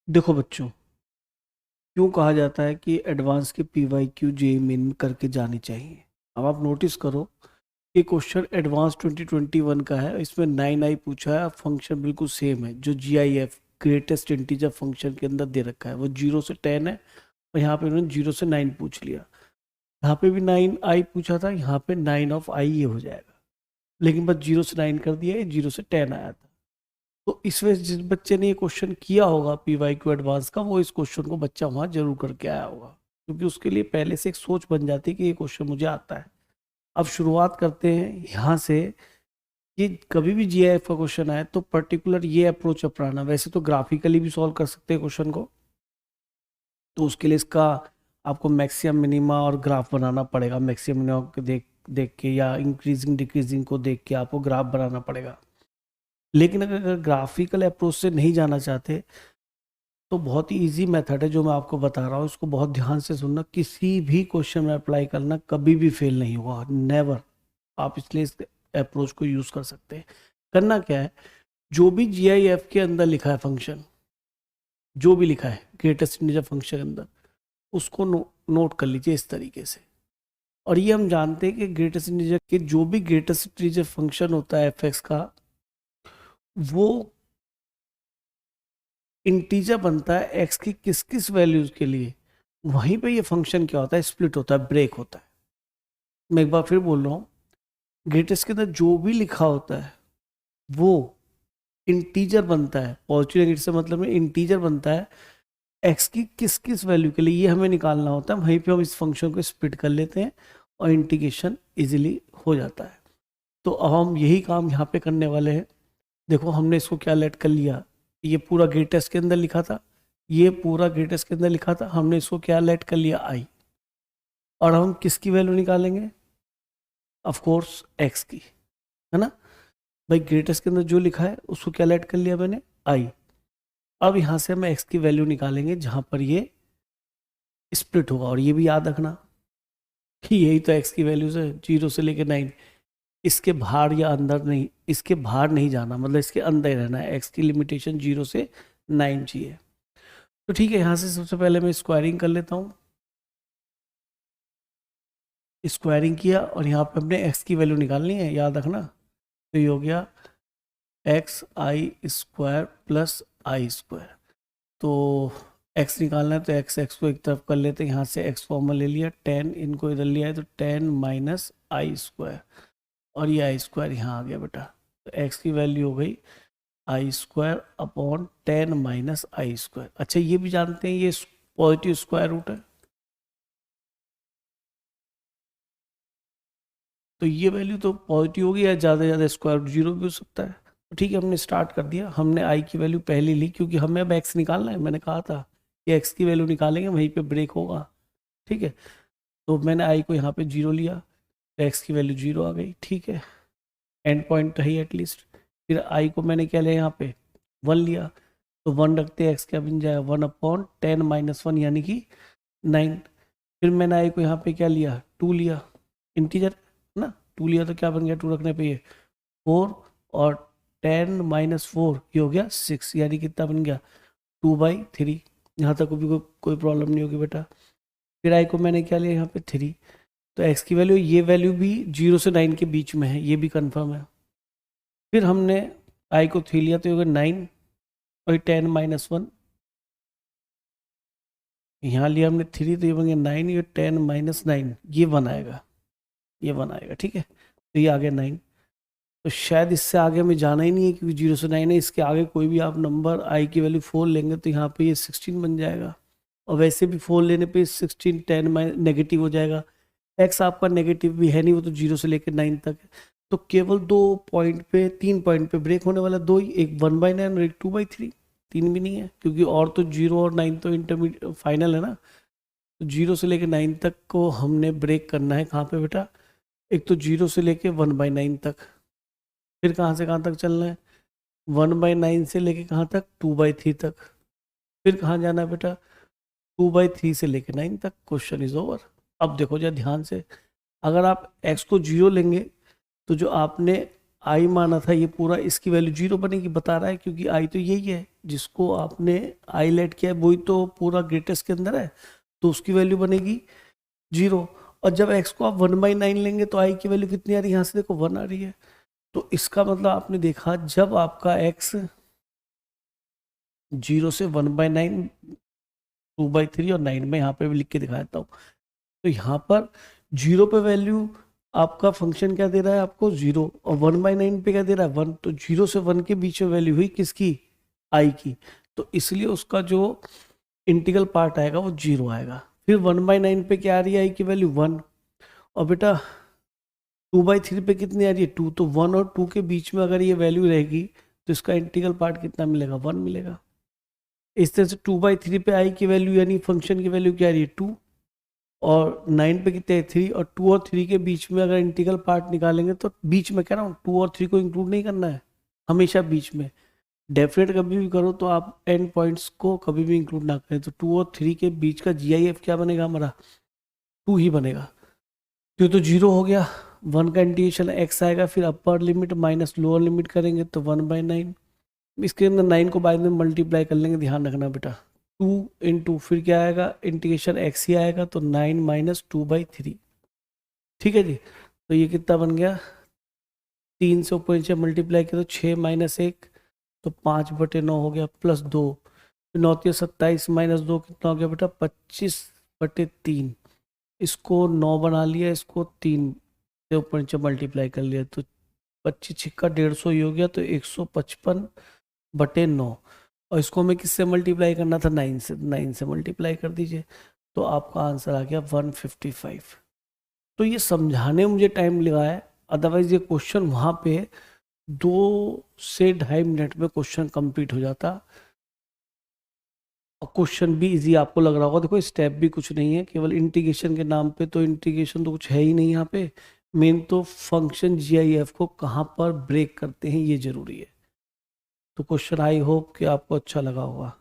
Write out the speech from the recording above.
देखो बच्चों, क्यों कहा जाता है कि एडवांस के PYQ जेईई मेन में करके जानी चाहिए। अब आप नोटिस करो, ये क्वेश्चन एडवांस 2021 का है। इसमें 9i पूछा है। फंक्शन बिल्कुल सेम है जो GIF ग्रेटेस्ट इंटीजर फंक्शन के अंदर दे रखा है, वो 0 से 10 है। और यहाँ पे उन्होंने 0 से 9 पूछ लिया। यहाँ पे भी 9i पूछा था, यहाँ पे 9 ऑफ i ये हो जाएगा, लेकिन बस 0 से 9 कर दिया, 0 से 10 आया था। तो इस वजह से जिस बच्चे ने ये क्वेश्चन किया होगा PYQ एडवांस का, वो इस क्वेश्चन को बच्चा वहां जरूर करके आया होगा, क्योंकि उसके लिए पहले से एक सोच बन जाती है कि ये क्वेश्चन मुझे आता है। अब शुरुआत करते हैं यहाँ से कि कभी भी GIF का क्वेश्चन आए तो पर्टिकुलर ये अप्रोच अपनाना। वैसे तो ग्राफिकली भी सॉल्व कर सकते हैं क्वेश्चन को, तो उसके लिए इसका आपको मैक्सिमम मिनिमा और ग्राफ बनाना पड़ेगा। मैक्सिमम मिनिमा को देख देख के या इंक्रीजिंग डिक्रीजिंग को देख के आपको ग्राफ बनाना पड़ेगा। लेकिन अगर ग्राफिकल अप्रोच से नहीं जाना चाहते तो बहुत ही इजी मेथड है जो मैं आपको बता रहा हूँ, इसको बहुत ध्यान से सुनना। किसी भी क्वेश्चन में अप्लाई करना, कभी भी फेल नहीं होगा, नेवर। आप इसलिए इस अप्रोच को यूज कर सकते हैं। करना क्या है, जो भी GIF के अंदर लिखा है फंक्शन, जो भी लिखा है ग्रेटेस्ट इंटीजर फंक्शन के अंदर, उसको नोट कर लीजिए इस तरीके से। और ये हम जानते हैं कि ग्रेटेस्ट इंटीजर के जो भी ग्रेटेस्ट इंटीजर फंक्शन होता है fx का, वो इंटीजर बनता है x की किस किस वैल्यूज के लिए। वहीं पे ये फंक्शन क्या होता है, स्प्लिट होता है, ब्रेक होता है। मैं एक बार फिर बोल रहा हूँ, ग्रेटेस्ट के अंदर जो भी लिखा होता है वो इंटीजर बनता है। पॉजिटिव नेगेटिव से मतलब में इंटीजर बनता है x की किस किस वैल्यू के लिए, ये हमें निकालना होता है। वहीं पे हम इस फंक्शन को स्प्लिट कर लेते हैं और इंटीग्रेशन इजीली हो जाता है। तो अब हम यही काम यहाँ पे करने वाले हैं। देखो, हमने इसको क्या लेट कर लिया, ये पूरा ग्रेटेस्ट के अंदर लिखा था, ये पूरा ग्रेटेस्ट के अंदर लिखा था, हमने इसको क्या लेट कर लिया, i। और हम किसकी वैल्यू निकालेंगे, ऑफ कोर्स x की, है ना भाई। ग्रेटेस्ट के अंदर जो लिखा है उसको क्या लेट कर लिया मैंने, i। अब यहाँ से हम x की वैल्यू निकालेंगे जहां पर ये स्प्लिट होगा। और ये भी याद रखना कि यही तो x की वैल्यूज है, 0 से लेकर 9। इसके बाहर या अंदर नहीं, इसके बाहर नहीं जाना, मतलब इसके अंदर ही रहना है। x की लिमिटेशन 0 से 9 चाहिए। तो ठीक है, यहाँ से सबसे पहले मैं स्क्वायरिंग कर लेता हूँ। स्क्वायरिंग किया और यहाँ पे अपने x की वैल्यू निकालनी है, याद रखना। तो ये हो गया xi² प्लस i²। तो x निकालना है तो x को एक तरफ कर लेते हैं, यहाँ से x कॉमन ले लिया, 10 इनको इधर लिया है तो 10 माइनस i²। और ये i² यहाँ आ गया बेटा। तो x की वैल्यू हो गई i² अपॉन 10 माइनस i²। अच्छा, ये भी जानते हैं ये पॉजिटिव स्क्वायर रूट है, तो ये वैल्यू तो पॉजिटिव होगी, या ज़्यादा से ज़्यादा स्क्वायर रूट 0 भी हो सकता है। तो ठीक है, हमने स्टार्ट कर दिया। हमने i की वैल्यू पहले ली क्योंकि हमें अब x निकालना है। मैंने कहा था कि x की वैल्यू निकालेंगे, वहीं पे ब्रेक होगा। ठीक है, तो मैंने i को यहाँ पे 0 लिया, तो x की वैल्यू 0 आ गई। ठीक है, एंड पॉइंट रही एटलीस्ट। फिर i को मैंने क्या लिया, यहाँ पे 1 लिया, तो 1 रखते x क्या बन जाएगा, 1 अपॉन 10 माइनस 1 यानी कि 9। फिर मैंने i को यहाँ पे क्या लिया, 2 लिया, इंटीजर ना, 2 लिया तो क्या बन गया, 2 रखने पे ये 4, और 10 माइनस 4 ये हो गया 6, यानी कितना बन गया, 2/3। यहाँ तक भी कोई प्रॉब्लम नहीं होगी बेटा। फिर i को मैंने क्या लिया, यहाँ पे 3। तो x की वैल्यू, ये वैल्यू भी 0 से 9 के बीच में है, ये भी कंफर्म है। फिर हमने i को 3 लिया तो ये हो गया 9, और 10 माइनस 1 यहाँ लिया हमने 3, तो ये बन गया 9, ये 10 माइनस 9 ये 1 आएगा, ये 1 आएगा। ठीक है, तो ये आ गया 9। तो शायद इससे आगे हमें जाना ही नहीं है, क्योंकि 0 से 9 है। इसके आगे कोई भी आप नंबर i की वैल्यू 4 लेंगे तो यहाँ पे ये 16 बन जाएगा। और वैसे भी 4 लेने पे 16 10 नेगेटिव हो जाएगा। x आपका नेगेटिव भी है नहीं, वो तो 0 से लेकर 9 तक है। तो केवल 3 पॉइंट पे ब्रेक होने वाला, दो ही, एक 1/9 और एक 2/3। 3 भी नहीं है, क्योंकि और तो 0 और 9 तो इंटरमीडिएट फाइनल है ना। तो 0 से लेकर 9 तक को हमने ब्रेक करना है। कहाँ पे बेटा, एक तो 0 से लेकर 1/9 तक, फिर कहाँ से कहाँ तक चलना है, 1/9 से लेके कहाँ तक, 2/3 तक। फिर कहाँ जाना है बेटा, 2/3 से लेके 9 तक। Question is over. अब देखो जरा ध्यान से, अगर आप x को 0 लेंगे तो जो आपने i माना था ये पूरा इसकी वैल्यू 0 बनेगी, बता रहा है, क्योंकि i तो यही है, जिसको आपने हाईलाइट किया है वही तो पूरा ग्रेटेस्ट के अंदर है, तो उसकी वैल्यू बनेगी 0। और जब x को आप 1/9 लेंगे तो i की वैल्यू कितनी आ रही है, यहाँ से देखो 1 आ रही है। तो इसका मतलब आपने देखा जब आपका x 0 से 1/9, 2/3 और 9 में यहाँ पे भी लिख के दिखा देता हूँ। तो यहाँ पर 0 पे वैल्यू आपका फंक्शन क्या दे रहा है आपको 0, और 1/9 पे क्या दे रहा है 1। तो 0 से 1 के बीच में वैल्यू हुई किसकी, i की। तो इसलिए उसका जो इंटीग्रल पार्ट आएगा वो 0 आएगा। फिर 1/9 पे क्या आ रही है i की वैल्यू 1, और बेटा 2/3 पे कितनी आ रही है 2। तो 1 और 2 के बीच में अगर ये वैल्यू रहेगी तो इसका इंटीग्रल पार्ट कितना मिलेगा 1 मिलेगा। इस तरह से 2/3 पे i की वैल्यू यानी फंक्शन की वैल्यू क्या आ रही है 2, और 9 पे कितने 3, और 2 और 3 के बीच में अगर इंटीग्रल पार्ट निकालेंगे तो बीच में कह रहा हूँ 2 और 3 को इंक्लूड नहीं करना है, हमेशा बीच में। डेफिनेट कभी भी करो तो आप एंड पॉइंट्स को कभी भी इंक्लूड ना करें। तो 2 और 3 के बीच का GIF क्या बनेगा हमारा 2 ही बनेगा। तो 0 हो गया। 1 का इंटीग्रेशन x आएगा, फिर upper limit minus lower limit करेंगे तो 1/9। इसके अंदर 9 को बाद में मल्टीप्लाई कर लेंगे, ध्यान रखना बेटा। 2 इंटू फिर क्या आएगा इंटीग्रेशन x ही आएगा, तो 9 माइनस 2/3। ठीक है जी। तो ये कितना बन गया, 3 से ऊपर नीचे मल्टीप्लाई किया तो 6 माइनस 1, तो 5/9 हो गया, प्लस 2, 9 के 27 माइनस 2 कितना हो गया बेटा 25/3। इसको 9 बना लिया, इसको 3 से ऊपर नीचे मल्टीप्लाई कर लिया, तो 25 छिक्का 150 ही हो गया, तो 155/9। और इसको हमें किससे मल्टीप्लाई करना था 9 से, 9 से मल्टीप्लाई कर दीजिए, तो आपका आंसर आ गया 155। तो ये समझाने में मुझे टाइम लगा है, अदरवाइज ये क्वेश्चन वहाँ पे 2 से 2.5 मिनट में क्वेश्चन कंप्लीट हो जाता। और क्वेश्चन भी इजी आपको लग रहा होगा, देखो स्टेप भी कुछ नहीं है, केवल इंटीग्रेशन के नाम पे, तो इंटीग्रेशन तो कुछ है ही नहीं यहाँ पे। मेन तो फंक्शन GIF को कहाँ पर ब्रेक करते हैं ये जरूरी है। तो क्वेश्चन आई होप कि आपको अच्छा लगा होगा।